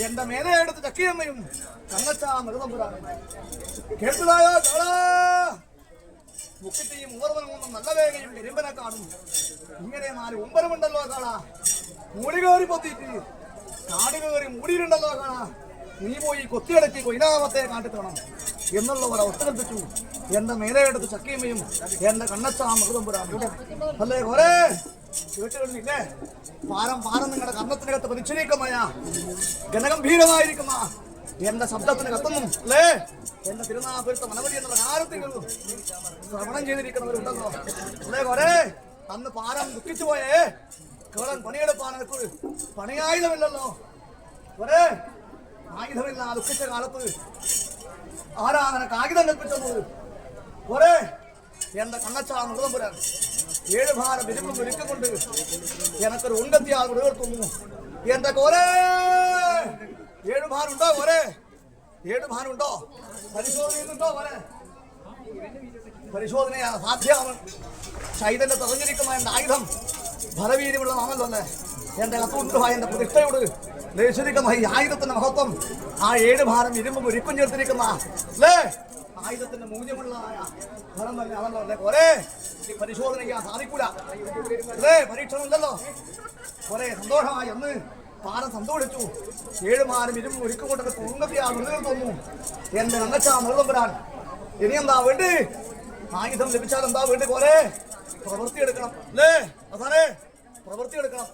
എന്റെ മേലെ എടുത്ത് ചക്കിയമ്മയും കണ്ണച്ചാ മൃതമ്പുരാണ് കേട്ടതായ മുക്കിട്ടിയും ഊർവനമൊന്നും നല്ല വേഗയും ഇരുമ്പനെ കാണും. ഇങ്ങനെ 4 ഉമ്പരമുണ്ടല്ലോ കാണാ. മൂടി കയറി പൊത്തിയിട്ട് കാട് കയറി മൂടിയിട്ടുണ്ടല്ലോ കാണാ. നീ പോയി കൊത്തിയടക്കി കൊയിനാമത്തെ കാട്ടിത്തണം എന്നുള്ളവർ ഒത്തുകൽപ്പിച്ചു. എന്റെ മേലെ എടുത്ത് ചക്കിയമ്മയും എന്റെ കണ്ണച്ചാ മൃതമ്പുരാണ്. അല്ലേ കൊറേ കേട്ടുകളില്ലേ? പാരം നിങ്ങളുടെ കർണത്തിനകത്ത് പരിച്ഛേദിക്കമായ ഗണഗംഭീരമായിരിക്കുന്ന എന്റെ ശബ്ദത്തിന് കത്തുന്നു അല്ലേ? എന്റെ തിരുനാപുരത്തെ മനവരി എന്നുള്ള കാര്യത്തിൽ ശ്രവണം ചെയ്തിരിക്കുന്നവരുണ്ടല്ലോ അല്ലേ? കൊറേ അന്ന് പാരം ദുഃഖിച്ചു പോയേ. കേളൻ പണിയെടുപ്പാൻ എനിക്ക് പണിയായുധമില്ലല്ലോ. കൊറേ ആയുധമില്ല. ദുഃഖിച്ച കാലത്ത് ആരാ നിനക്ക് ആയുധം കൽപ്പിച്ചത്? കൊറേ എന്റെ കണ്ണച്ചാ മൃതമ്പുരാൻ 7 ഭാരം ഇരുമ്പും ഒരുക്കം കൊണ്ട് എനക്കൊരു ഉണ്ടത്തിയാൽ ഉയർത്തുന്നു. എന്റെ കോരേ 7 ഭാരമുണ്ടോ? കോരേ 7 ഭാരമുണ്ടോ? പരിശോധനയുണ്ടോ? കോരേ പരിശോധനയാ സാധ്യമാണ്. ശൈതന്റെ തെളിഞ്ഞിരിക്കുന്ന എന്റെ ആയുധം ഫലവീര്യമുള്ള നാമല്ലോ അല്ലേ? എന്റെ കത്തുകൊണ്ടുപോയ എന്റെ പ്രതിഷ്ഠയോട് ദേശിരിക്കുന്ന ഈ ആയുധത്തിന്റെ മഹത്വം ആ 7 ഭാരം ഇരുമ്പും ഒരുക്കം ചേർത്തിരിക്കുന്ന അല്ലേ ആയുധത്തിന്റെ മൂല്യമുള്ളതായ ഫലം തന്നെ ആണല്ലോ അല്ലേ? കൊറേ പരിശോധനയ്ക്ക് സാധിക്കൂല അല്ലേ? പരീക്ഷണമില്ലല്ലോ. കൊറേ സന്തോഷമായി എന്ന് പാരം സന്തോഷിച്ചു. 7 ഭാരം ഇരുമ്പും ഒരുക്കം കൊണ്ടൊക്കെ തുങ്കത്തിയാ തോന്നുന്നു. എന്റെ കണ്ണച്ചാ മൃതമ്പുരാൻ ഇനി എന്താ വേണ്ടി? ആയുധം ലഭിച്ചാൽ എന്താ വേണ്ടി? കൊറേ പ്രവൃത്തി എടുക്കണം അല്ലേ? അതാണേ പ്രവൃത്തി എടുക്കണം.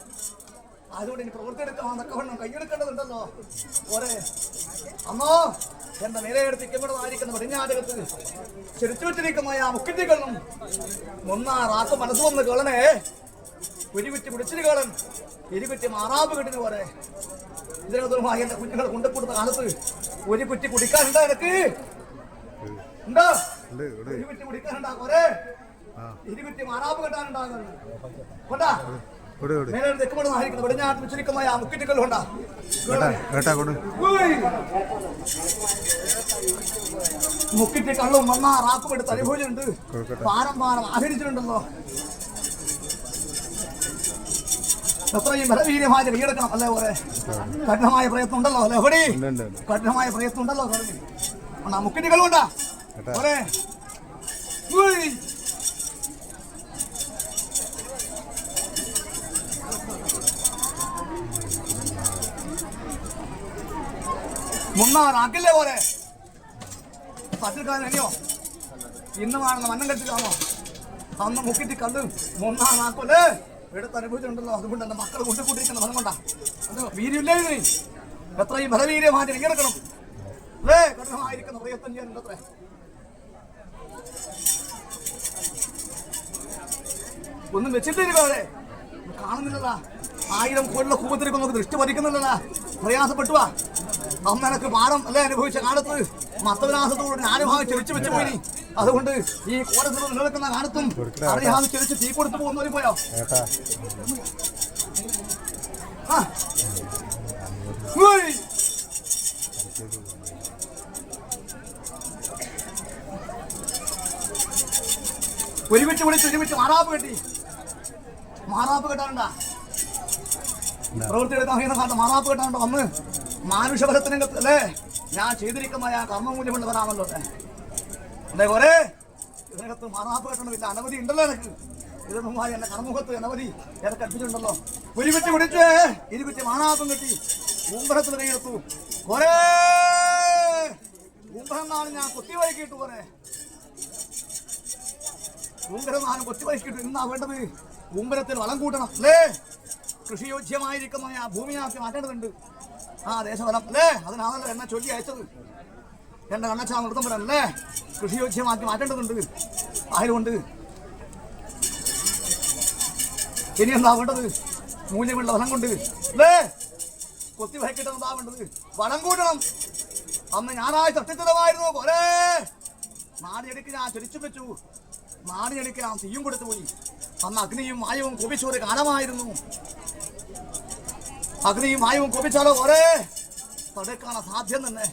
അതുകൊണ്ട് ഇനി പ്രവൃത്തി എടുക്കാന്നൊക്കെ വേണം കൈയെടുക്കേണ്ടതുണ്ടല്ലോ. പോരെ അമ്മോ എന്റെ നിലയെടുത്തിക്കപ്പെടുന്നതായിരിക്കുന്ന പടിഞ്ഞാറ്റകത്ത് ചെരിച്ചു വെച്ചിരിക്കുന്ന ആ മുക്കിറ്റികളും ഒന്നാറാക്ക് മനസ്സ് വന്ന് കേളനെ ഉരുവിറ്റ് പിടിച്ചിട്ട് കേളൻ ഇരുവിറ്റ് മാറാപ്പ് കെട്ടിന് പോരെ. ഇതിനകത്തുമായി എന്റെ കുഞ്ഞുങ്ങളെ കൊണ്ടുപോടുന്ന കാലത്ത് ഒരു കുറ്റി കുടിക്കാനുണ്ടോ? എനിക്ക് ഉണ്ടോ? ഇരുവിറ്റ് കുടിക്കാനുണ്ടാ പോരെ. ഇരുവിറ്റ് മാറാപ്പ് കെട്ടാനുണ്ടാകുന്നു കൊണ്ടാ തെക്കുമ്പോഴായിരിക്കുന്ന വെടിഞ്ഞാട്ട് വെച്ചിരിക്കുന്ന ആ മുക്കിറ്റിക്കൽ കൊണ്ടാ മുക്കിറ്റി കള്ളും മണ്ണാ റാപ്പും എടുത്ത് അനുഭവിച്ചിട്ടുണ്ട്. പാരം ആഹരിച്ചിട്ടുണ്ടല്ലോ. എത്രയും ബലവീര്യമായി കൈയെടുക്കണം അല്ലേ? പോലെ കഠിനമായ പ്രയത്നം ഉണ്ടല്ലോ അല്ലേ? എവിടെ കഠിനമായ പ്രയത്നം ഉണ്ടല്ലോ ആ മുക്കിറ്റിക്കൽ കൊണ്ടാ പോലെ. മുന്നാറാക്കില്ലേ പോലെ പറ്റിക്കാരനെയോ ഇന്ന് കാണുന്ന മണ്ണം കെട്ടിട്ടാണോ? അന്ന് മുക്കിറ്റി കണ്ട് മുന്നാറാക്കല്ലേ എടുത്ത് അനുഭവിച്ചിട്ടുണ്ടല്ലോ. അതുകൊണ്ട് എന്റെ മക്കൾ കൊണ്ടുകൂട്ടിരിക്കുന്ന ഫലം കൊണ്ടാ. അത് വീര്യമില്ലേ? എത്രയും ഫലവീര്യമായിട്ട് കൈയെടുക്കണം അല്ലേ? കഠിനമായിരിക്കുന്ന പ്രയത്നം ചെയ്യാനുണ്ട്. അത്രേ ഒന്നും വെച്ചിട്ടിരിക്കേ കാണുന്നില്ലല്ല. 1000 കോടിയുടെ കൂപത്തിരിക്കും നമുക്ക് ദൃഷ്ടി പതിക്കുന്നില്ലല്ല. പ്രയാസപ്പെട്ടുവാ അന്ന് എനക്ക് പാഠം അല്ലെ അനുഭവിച്ച കാലത്ത് മത്തവിനാശത്തോട് ഞാനുഭാഗം ചെരിച്ചു വെച്ചു പോയി. അതുകൊണ്ട് ഈ കോടതി നിലനിൽക്കുന്ന കാലത്തും അറിയാതെ ചെരിച്ച് തീ കൊടുത്തു പോകുന്നവരും പോയോ? ഒരുമിച്ച് ഒരുമിച്ച് മാറാപ്പ് കെട്ടി. മാറാപ്പ് കെട്ടാറുണ്ടാ? പ്രവൃത്തി എടുക്കാൻ കഴിയുന്ന കാലത്ത് മാറാപ്പ് കെട്ടാറുണ്ടോ? അന്ന് മാനുഷഫലത്തിനകത്ത് അല്ലേ ഞാൻ ചെയ്തിരിക്കുന്ന ആ കർമ്മമൂല്യമുള്ളവരാണല്ലോ അല്ലേ? ഒരേ ഇതിനകത്ത് മാറാപ്പ് കെട്ടണമില്ല. അനവധി ഉണ്ടല്ലോ എനിക്ക്. ഇതൊന്നുമായി എന്റെ കർമ്മമുഖത്ത് അനവധി എന്നെ കൽപ്പിച്ചിട്ടുണ്ടല്ലോ. കുരുവിറ്റ് പിടിച്ച് ഇരുകുറ്റി മാണാത്തും കെട്ടി ഉംബരത്തിൽ കൈയെടുത്തു. കൊറേ ഉംബരെന്നാണ് ഞാൻ കൊത്തിവൈക്കിട്ടു. പോരെ ഉംബരെന്നാണ് കൊത്തിവൈക്കിട്ടു. ഇന്നാ വേണ്ടത് ഉംബരത്തിൽ വളം കൂട്ടണം അല്ലേ? കൃഷിയോജ്യമായിരിക്കുന്ന ആ ഭൂമിയാക്കി മാറ്റേണ്ടതുണ്ട്. ആ ദേശഫലം അല്ലേ? അതിനാണല്ലോ എന്നെ ചൊല്ലി അയച്ചത്. എന്റെ കണ്ണച്ചാ നിർത്തുമ്പോഴല്ലേ കൃഷിയോജ്യമാക്കി മാറ്റേണ്ടതുണ്ട്. ആയതുകൊണ്ട് ഇനി എന്താ വേണ്ടത്? മൂല്യമുള്ള വളം കൊണ്ട് അല്ലേ കൊത്തി വഹിക്കിട്ടെന്താ വേണ്ടത്? വളം കൂട്ടണം. അന്ന് ഞാനായി സത്യത്തിലമായിരുന്നു. കൊറേ നാടിയടിക്ക് ഞാൻ ചൊരിച്ചു വെച്ചു. നാടിയടിക്ക് ഞാൻ തീയും കൊടുത്തു പോയി. അന്ന് അഗ്നിയും വായുവും കോപിച്ചൊരു കാലമായിരുന്നു. അഗ്നിയും വായുവും കോപിച്ചാലോ കൊറേ തടുക്കാൻ അസാധ്യം തന്നെ.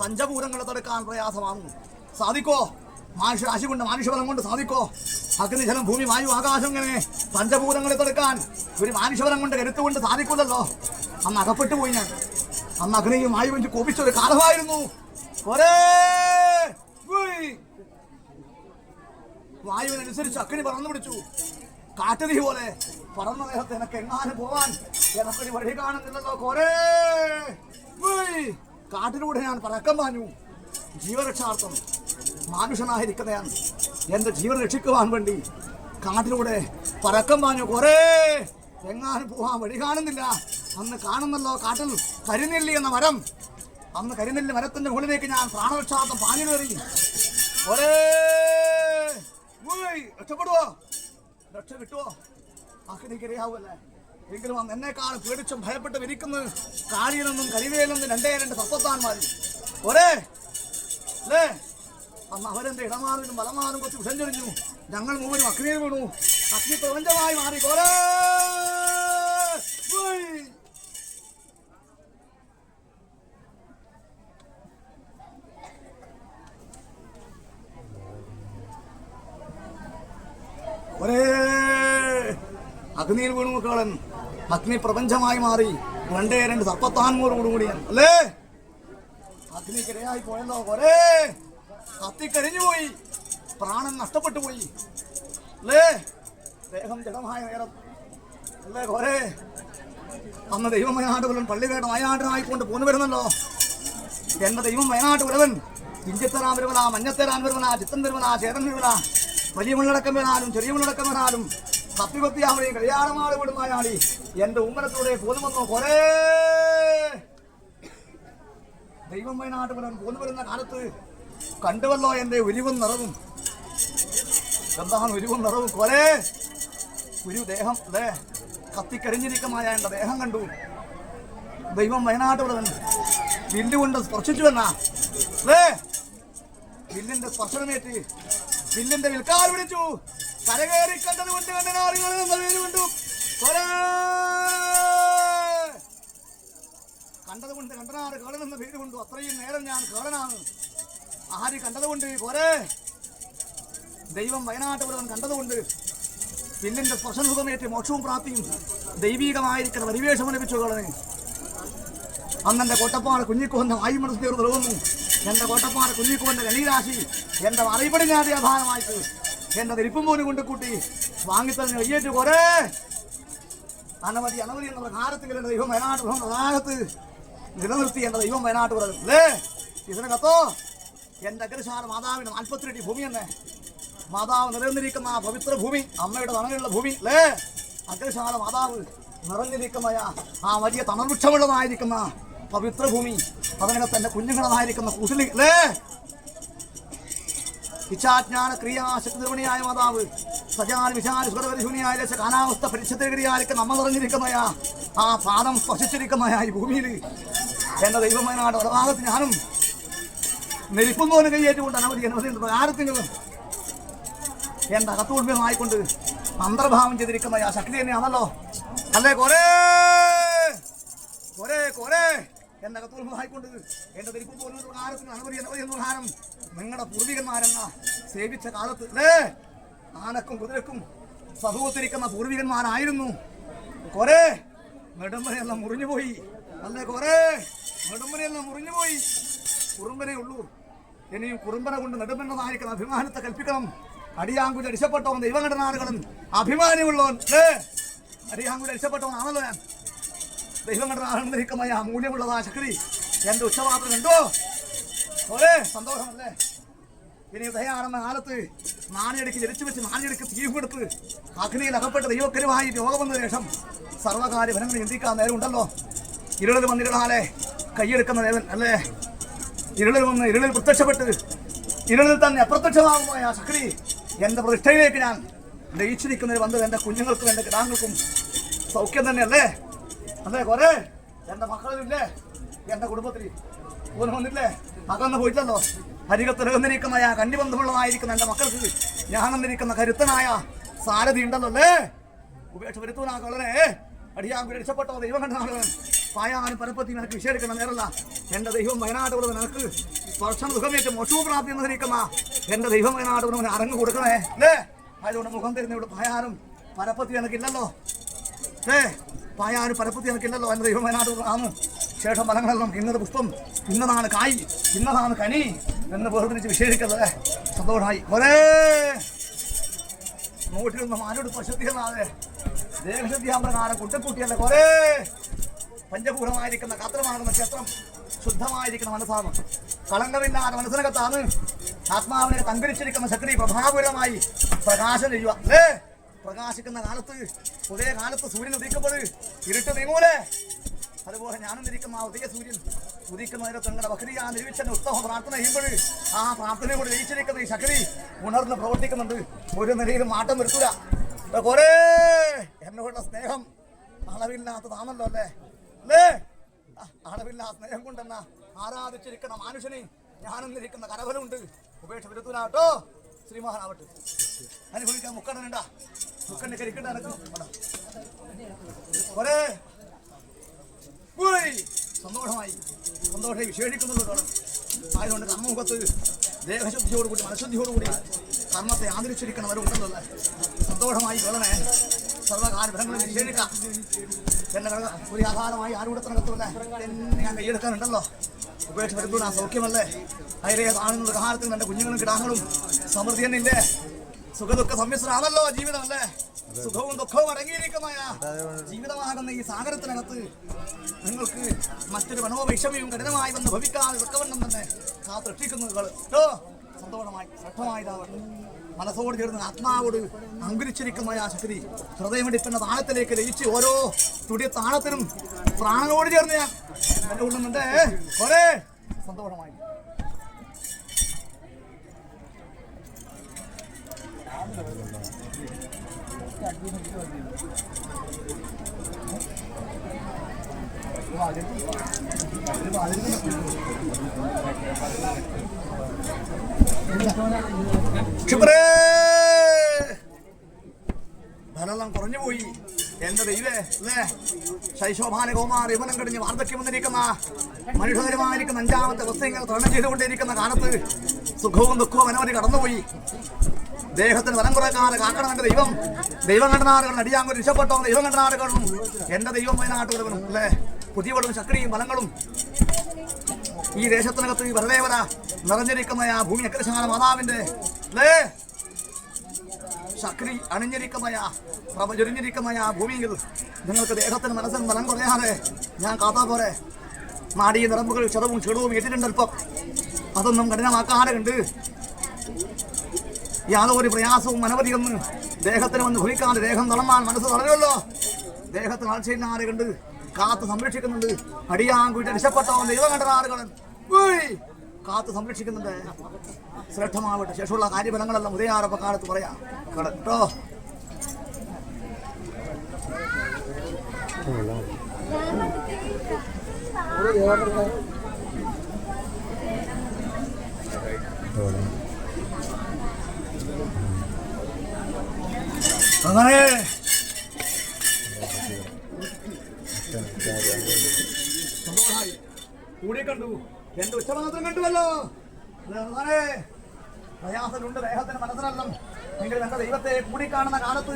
പഞ്ചഭൂതങ്ങളെ തടുക്കാൻ പ്രയാസമാണ്. സാധിക്കോ? മനുഷ്യരാശി കൊണ്ട് മനുഷ്യബലം കൊണ്ട് സാധിക്കോ? അഗ്നി ജലം ഭൂമി വായു ആകാശം ഇങ്ങനെ പഞ്ചഭൂതങ്ങളെ തടുക്കാൻ ഒരു മനുഷ്യബലം കൊണ്ട് കരുത്തുകൊണ്ട് സാധിക്കില്ലല്ലോ. അന്ന് അകപ്പെട്ടു പോയി ഞാൻ. അന്ന് അഗ്നിയും വായുവും കോപിച്ചൊരു കാലമായിരുന്നു. കൊറേ വായുവിനനുസരിച്ച് അഗ്നി പറന്നു പിടിച്ചു. കാട്ടുതീ പോലെ പറന്ന നേരത്തെ എനക്ക് എങ്ങാനും പോവാൻ എനക്കൊരു വഴി കാണുന്നില്ലല്ലോ. കൊറേ കാട്ടിലൂടെ ഞാൻ പറക്കം പാഞ്ഞു. ജീവരക്ഷാർത്ഥം മാനുഷനായിരിക്കുന്ന ഞാൻ എന്റെ ജീവൻ രക്ഷിക്കുവാൻ വേണ്ടി കാട്ടിലൂടെ പറക്കം പാഞ്ഞു. കൊറേ എങ്ങാനും പോവാൻ വഴി കാണുന്നില്ല. അന്ന് കാണുന്നല്ലോ കാട്ടിൽ കരിനെല്ലി എന്ന മരം. അന്ന് കരിനെല്ലി മരത്തിന്റെ മുകളിലേക്ക് ഞാൻ പ്രാണരക്ഷാർത്ഥം പാഞ്ഞു കയറി. ഒരേ രക്ഷപ്പെടുവോ? രക്ഷ കിട്ടുവോ? അഗ്നിക്കിരയാവല്ലേ? എങ്കിലും അന്ന് എന്നെക്കാൾ പേടിച്ചും ഭയപ്പെട്ട് വിരിക്കുന്നത് കാളിയെന്നും കരിവേലെന്നും രണ്ടേ രണ്ട് സർപ്പത്താന്മാരും. ഒരേ അല്ലേ? അന്ന് അവരെന്റെ ഇടമാറിനും വലമാറും കുറച്ച് വിഷഞ്ചൊരിഞ്ഞു. ഞങ്ങൾ മൂവരും അഗ്നിയിൽ വീണു. അഗ്നി പ്രപഞ്ചമായി മാറി. കൊറേ ഒരേ അഗ്നിയിൽ വീണു കേളൻ. അഗ്നി പ്രപഞ്ചമായി മാറി. രണ്ടേ രണ്ട് സർപ്പത്താന്മാരോടുകൂടിയാൻ അല്ലേ? അഗ്നിക്കിരയായി പോയല്ലോ. കൊറേ കത്തിക്കരിഞ്ഞുപോയി. പ്രാണൻ നഷ്ടപ്പെട്ടു പോയി അല്ലേ? ദേഹം ജഡമായ നേരം അല്ലേ? കൊറേ അന്ന് ദൈവം വയനാട്ടുകുലൻ പള്ളിവേട്ട വയനാട്ടിനായിക്കൊണ്ട് പോന്നു വരുന്നല്ലോ. എന്റെ ദൈവം വയനാട്ടുകുലവൻ ഇഞ്ചത്തരാൻ വരുവന, മഞ്ഞത്തേരാൻ വരുവന, ചിത്തൻ വരുവന, ചേതൻ വരുവന, വലിയ മുള്ളടക്കം വരാനും ചെറിയ മുള്ളടക്കം വരാനും കത്തികൊത്തിയാവുകയും കല്യാണമാട് വിടുമായാടി എന്റെ ഉമ്മരത്തൂടെ പോന്നു വന്നു. കൊറേ ദൈവം വയനാട്ടുകുലൻ പോന്നു വരുന്ന കാലത്ത് കണ്ടുവല്ലോ എന്റെ ഉരുവും നിറവും. എന്താണ് ഉരുവും നിറവും? കൊറേ ഒരു ദേഹം അല്ലേ കത്തിക്കരിഞ്ഞിരിക്കമായ എന്റെ ദേഹം കണ്ടു. ദൈവം വയനാട്ടുകുലൻ വില്ലുകൊണ്ട് സ്പർശിച്ചു എന്നാ അല്ലേ? വില്ലിന്റെ സ്പർശനമേറ്റ് വില്ലിന്റെ വിൽക്കാൽ പിടിച്ചു. കരകയറി കണ്ടത് കൊണ്ട് കണ്ടനാറുകൾ എന്ന പേര് കൊണ്ടു. കണ്ടത് കൊണ്ട് കണ്ടനാറ് കേളൻ എന്ന പേര് കൊണ്ടു. അത്രയും നേരം ഞാൻ കേളനാണ്. ആര് കണ്ടതുകൊണ്ട്? കൊറേ ദൈവം വയനാട്ടുകുലവൻ കണ്ടതുകൊണ്ട് വില്ലിന്റെ സ്പർശനസുഖമേറ്റ് മോക്ഷവും പ്രാപ്തിയും ദൈവീകമായിരിക്കുന്ന പരിവേഷം ലഭിച്ചു കേളന്. അന്നെന്റെ കോട്ടപ്പാട് കുഞ്ഞിക്കോന്റെ വായു മനസ്സ് തീർന്നു തുടങ്ങുന്നു. എന്റെ കോട്ടപ്പാട് കുഞ്ഞിക്കോന്റെ കനീരാശി എന്റെ അറിയപ്പെടി ഞാടിയ ആധാരമായിട്ട് എന്റെ നെരിപ്പും പോലും കൊണ്ട് കൂട്ടി വാങ്ങിത്തന്നെ വയ്യേറ്റു. കൊറേ അനവധി എന്നുള്ള കാലത്തിൽ എന്റെ ദൈവം വയനാട്ടുകുലം അതാകത്ത് നിലനിർത്തി എന്റെ ദൈവം വയനാട്ടുകുലം അല്ലേ? ഇതിനകത്തോ എന്റെ അഗ്രശാല മാതാവിന്റെ 40 അടി ഭൂമി തന്നെ. മാതാവ് നിലനിന്നിരിക്കുന്ന ആ പവിത്ര ഭൂമി, അമ്മയുടെ തണലുള്ള ഭൂമി അല്ലേ? അഗ്രശാല മാതാവ് നിറഞ്ഞിരിക്കുന്ന ആ വലിയ തണർവൃക്ഷമുള്ളതായിരിക്കുന്ന പവിത്ര ഭൂമി, അതിനകത്ത് എന്റെ കുഞ്ഞുങ്ങളതായിരിക്കുന്ന കുശലി അല്ലേ? ഇച്ഛാജ്ഞാന ക്രിയാശക്തി നിർവണിയായ മാതാവ് സജാൻ വിശാല സുഖപരിശൂന്യായ കാലാവസ്ഥ പരിശുദ്ധകരിയായിരിക്കുന്ന നമ്മ നിറഞ്ഞിരിക്കുന്ന ആ പാദം സ്പർശിച്ചിരിക്കുന്ന ഈ ഭൂമിയിൽ എന്റെ ദൈവമയനാട് ഒരഭാഗത്ത് ഞാനും നെരിപ്പും പോലും കൈയേറ്റുകൊണ്ട് അനവധി ആരത്തെങ്കിലും എന്റെ അകത്തുൾഭ്യമായിക്കൊണ്ട് അന്തർഭാവം ചെയ്തിരിക്കുന്ന ആ ശക്തി തന്നെയാണല്ലോ അല്ലേ? കൊറേ കൊറേ കൊറേ എന്റെ അകത്തുൾഭ്യമായിക്കൊണ്ട് എന്റെ നെരിപ്പും പോലും ആരത്തിന് അനവധി കാലം നിങ്ങളുടെ പൂർവികന്മാരെന്ന സേവിച്ച കാലത്ത് അല്ലേ? ആനക്കും കുതിരക്കും സഹൂത്തിരിക്കുന്ന പൂർവികന്മാരായിരുന്നു. കൊറേ നെടുമ്പനെയെല്ലാം മുറിഞ്ഞുപോയി അല്ലേ? കൊറേ നെടുമ്പനെയെല്ലാം മുറിഞ്ഞുപോയി. കുറുമ്പനെ ഉള്ളൂ. ഇനിയും കുറുമ്പനെ കൊണ്ട് നെടുമ്പെന്നതായിരിക്കുന്ന അഭിമാനത്തെ കൽപ്പിക്കണം. അടിയാങ്കുല അടിച്ചപ്പെട്ടവൻ ദൈവഘടനാറുകളും അഭിമാനമുള്ളവൻ അറിയാൻ കൂടി രക്ഷപ്പെട്ടവനാണല്ലോ ഞാൻ. ദൈവം കണ്ട ആനന്ദിക്കമായ മൂല്യമുള്ളതാ ശക്തി എന്റെ ഉച്ചപാത്രം കണ്ടോ ഓരേ സന്തോഷമല്ലേ. ഇനി ദയാണെന്ന കാലത്ത് നാണിയെടുക്ക് ജനിച്ചു വെച്ച് നാണിയെടുക്ക് തീ കൊടുത്ത് അഗ്നിയിൽ അകപ്പെട്ട് ദൈവക്കരുമായി രോഗം വന്ന ശേഷം സർവകാര്യ ഫലങ്ങൾ ചിന്തിക്കാൻ നേരം ഉണ്ടല്ലോ. ഇരുളിൽ വന്നിരുന്നാലെ കൈയെടുക്കുന്ന ദേവൻ അല്ലേ. ഇരുളിൽ വന്ന് ഇരുളിൽ പ്രത്യക്ഷപ്പെട്ട് ഇരുളിൽ തന്നെ അപ്രത്യക്ഷമാകുമായ ശക്തി എന്റെ പ്രതിഷ്ഠയിലേക്ക് ഞാൻ ലയിച്ചിരിക്കുന്നതിന് വന്നത് എന്റെ കുഞ്ഞുങ്ങൾക്കും എന്റെ കിടാങ്ങൾക്കും സൗഖ്യം തന്നെയല്ലേ. അല്ലേ കുറെ എന്റെ മക്കളില്ലേ എന്റെ കുടുംബത്തിൽ പോലും വന്നില്ലേ അകന്ന് പോയിട്ടല്ലോ. അരികത്തിറങ്ങുന്നിരിക്കുന്നതായ കന്നിബന്ധമുള്ളതായിരിക്കുന്ന എന്റെ മക്കൾക്ക് ഞാൻ വന്നിരിക്കുന്ന കരുത്തനായ സാരഥി ഉണ്ടല്ലോ അല്ലേ. ഉപേക്ഷ വരുത്തുവാനാക്കളെ അടിയാൻ രക്ഷപ്പെട്ട ദൈവം കണ്ട ആളുകൾ പായാനും പരപ്പത്തി നിനക്ക് വിഷയെടുക്കുന്ന നേരല്ല. എന്റെ ദൈവം വയനാട്ടുള്ളത് നിനക്ക് സ്പർശം സുഖമേറ്റ് മോശവും പ്രാപ്തി എന്നിരിക്കുന്ന എന്റെ ദൈവം വയനാട്ടുള്ളവന് അരങ്ങ് കൊടുക്കണേ അല്ലേ. അതുകൊണ്ട് മുഖം തരുന്ന ഇവിടെ പായാനും പരപ്പത്തി എനിക്കില്ലല്ലോ ഏ പായാനും പരപ്പത്തി എനിക്കില്ലല്ലോ. എന്റെ ദൈവം വയനാട്ടുള്ളതാണ്. ശേഷം ഫലങ്ങളെല്ലാം ഇന്നത് പുഷ്പം ഇന്നതാണ് കായ് ഇന്നതാണ് കനി എന്ന് വേർതിരിച്ച് വിശേഷിക്കുന്നത് സന്തോഷമായി. ഒരേ നോട്ടിലൊന്നും ആരോട് പ്രശുദ്ധികളാതെ ദേഹശുദ്ധിയാമ്പ്രകാരം കുട്ടിക്കൂട്ടിയല്ല കുറേ പഞ്ചഭൂതമായിരിക്കുന്ന കാത്രമാകുന്ന ക്ഷേത്രം ശുദ്ധമായിരിക്കുന്ന മനസ്സാണ്. കളങ്കമില്ലാതെ മനസ്സിനകത്താണ് ആത്മാവിനെ തങ്കരിച്ചിരിക്കുന്ന ശക്തി പ്രഭാപുരമായി പ്രകാശം ചെയ്യുക അല്ലേ. പ്രകാശിക്കുന്ന കാലത്ത് ഉദയ കാലത്ത് സൂര്യൻ ഉദിക്കുമ്പോൾ ഇരുട്ട് നീങ്ങൂലേ. അതുപോലെ ഞാനും ഇരിക്കുന്ന ആ ഉദയ സൂര്യൻ ഉദിക്കുന്ന നേരത്ത് നിങ്ങളുടെ ബക്രിയ നിർവിച്ചന്റെ ഉത്തമ പ്രാർത്ഥന ചെയ്യുമ്പോൾ ആ പ്രാർത്ഥനയോട് ജയിച്ചിരിക്കുന്ന ഈ ശക്തി ഉണർന്ന് പ്രവർത്തിക്കുന്നുണ്ട്. ഒരു നിലയിലും മാറ്റം വരുത്തൂല. കുറേ എന്നോടുള്ള സ്നേഹം അളവില്ലാത്തതാണല്ലോ അല്ലേ അല്ലേ. അളവില്ലാത്ത സ്നേഹം കൊണ്ടെന്ന ആരാധിച്ചിരിക്കുന്ന മനുഷ്യനെ ഞാനെന്നിരിക്കുന്ന കരബലമുണ്ട്. ഉപേക്ഷ വരുത്തൂലാട്ടോ ശ്രീമഹാനാവട്ടെ. അനുഭവിക്കാൻ മുക്കണ്ണനുണ്ട മുക്കണ്ണെ കരിക്കണ്ട എനക്ക് കുറേ സന്തോഷമായി സന്തോഷം വിശേഷിക്കുന്നുള്ളൂ. ആയതുകൊണ്ട് കർമ്മമുഖത്ത് ദേഹശുദ്ധിയോടുകൂടി മനഃശുദ്ധിയോടുകൂടി കർമ്മത്തെ ആദരിച്ചിരിക്കുന്നവരുണ്ടല്ലോ. സന്തോഷമായി വളരെ സർവകാല ഫലങ്ങളിൽ നിഷേധിക്കാം. എന്റെ ഒരു ആധാരമായി ആരൂഢത്തിനകത്തുമല്ലേ ഞാൻ കൈയെടുക്കാനുണ്ടല്ലോ. ഉപേക്ഷ വരുത്തുന്ന ആ സൗഖ്യമല്ലേ. അതിലെ കാണുന്നത് കാലത്തിൽ എൻ്റെ കുഞ്ഞുങ്ങളും കിടാങ്ങളും സമൃദ്ധി എന്നില്ലേ. സുഖദുഃഖ സമ്മിശ്രമാണല്ലോ ജീവിതമല്ലേ. സുഖവും ദുഃഖവും അടങ്ങിയിരിക്കുന്ന ജീവിതമാകുന്ന ഈ സാഗരത്തിനകത്ത് നിങ്ങൾക്ക് മറ്റൊരു മനോവൈഷമ്യവും കഠിനമായി വന്ന് ഭവിക്കാതെ ദുഃഖവണ്ണം തന്നെ കാത്തിരക്ഷിക്കുന്നത് കേട്ടോ. സന്തോഷമായി ശ്രദ്ധമായതാവട്ടെ. മനസ്സോട് ചേർന്ന് ആത്മാവോട് അങ്കുരിച്ചിരിക്കുന്ന ആ ശക്തി ഹൃദയമിടിപ്പിന്റെ താളത്തിലേക്ക് ലയിച്ച് ഓരോ തുടിയ താളത്തിനും പ്രാണനോട് ചേർന്ന് ഞാൻ എന്നെ കൊള്ളുന്നുണ്ട്. ഒരേ സന്തോഷമായി ഫലം കുറഞ്ഞുപോയി എന്റെ ദൈവേ അല്ലേ. ശൈശോഭാന കൗമാര യൗവനം കഴിഞ്ഞ് വാർദ്ധക്യം വന്നിരിക്കുന്ന മനുഷ്യകരമായിരിക്കുന്ന അഞ്ചാമത്തെ വസ്തുങ്ങൾ തരണം ചെയ്തുകൊണ്ടിരിക്കുന്ന കാലത്ത് സുഖവും ദുഃഖവും അനവധി കടന്നുപോയി. ദേഹത്തിന് വലം കുറക്കാതെ കാക്കണം എന്റെ ദൈവം. ദൈവം കണ്ട നാടുകളും അടിയാങ്കൂർ രക്ഷപ്പെട്ടോ ദൈവം കണ്ട നാടുകളും എന്റെ ദൈവം വയനാട്ടുകളും അല്ലേ. പുതിയവളും ശക്തിയും ഫലങ്ങളും ഈ ദേശത്തിനകത്ത് ഈ വരദേവത നിറഞ്ഞിരിക്കുന്ന ആ ഭൂമി അഗ്രശാല മാതാവിന്റെ അല്ലേ ശക്തി അണിഞ്ഞിരിക്കുന്ന പ്രഭചൊരിഞ്ഞിരിക്കുന്ന ആ ഭൂമിയിൽ നിങ്ങൾക്ക് ദേഹത്തിന് മനസ്സിന് ബലം കുറയാതെ ഞാൻ കാത്താ പോരെ. നാടീ നിറമ്പുകൾ ചെറുവും ചെടുവും ഇട്ടിട്ടുണ്ടൽപ്പം അതൊന്നും കഠിനമാക്കാതെ കണ്ട് യാതൊരു പ്രയാസവും അനവധിയൊന്ന് ദേഹത്തിന് വന്ന് ഭവിക്കാതെ ദേഹം തളർന്നാൽ മനസ്സ് തളരുമല്ലോ. ദേഹത്തിന് ആൾച്ചയില്ലാതെ കണ്ട് കാത്ത് സംരക്ഷിക്കുന്നുണ്ട്. അടിയാങ്കുയിട്ട് രക്ഷപ്പെട്ടോ ദൈവം കണ്ട ആളുകൾ കാത്ത് സംരക്ഷിക്കുന്നുണ്ട്. ശ്രദ്ധമാവട്ടെ. ശേഷമുള്ള കാര്യഫലങ്ങളെല്ലാം ഉദയാരപ്പക്കാലത്ത് പറയാം കേട്ടോ. അങ്ങനെ സന്തോഷമായി കൂടി കണ്ടു. എന്റെ ഉച്ചമാത്രം കണ്ടുവല്ലോ. പ്രയാസമുണ്ട് ദേഹത്തിന് മനസ്സിനെല്ലാം. എങ്കിലും എന്റെ ദൈവത്തെ കൂടിക്കാണുന്ന കാലത്ത്